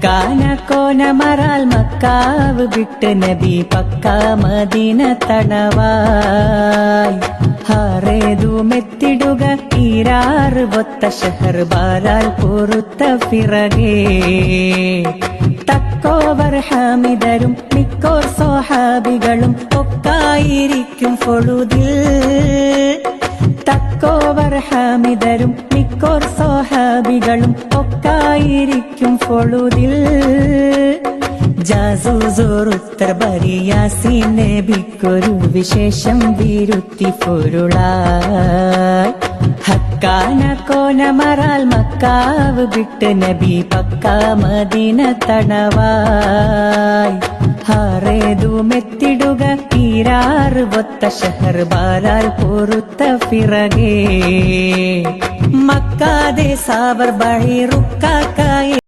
ഹക്കാന Kona മറാൽ macaw വിട്ട് നബി പക്ക Medina തണവായി ഹാറേതുമെത്തിടുക ഈരാറ് ഒത്ത ഷഹർ ബാരാൽ പൊറുത്ത പിറകേ തക്കോവർ ഹാമിദരും മിക്കോർ സ്വഹാബികളും ഒക്കായിരിക്കും ഫൊളുദിൽ തക്കോവർ ഹാമിദരും മിക്കോർ സ്വഹാബികളും ഒക്കായിരിക്കും ഫൊളുദിൽ ജാസൂസോറുത്തർ ബരിയാസീൻ നബിക്കൊരു വിശേഷം വിരുത്തി പൊരുളായി ഹക്കാന കോന മറാൽ മക്കാവ് വിട്ട് നബി പക്ക മദീന തണവായി ഹാറേതുമെത്തിടുക ഈരാറ് ഒത്ത ഷഹർ ബാരാൽ പൊറുത്ത പിറകേ മക്കാതെ സാവർ ബഹി റുക്കാക്കായ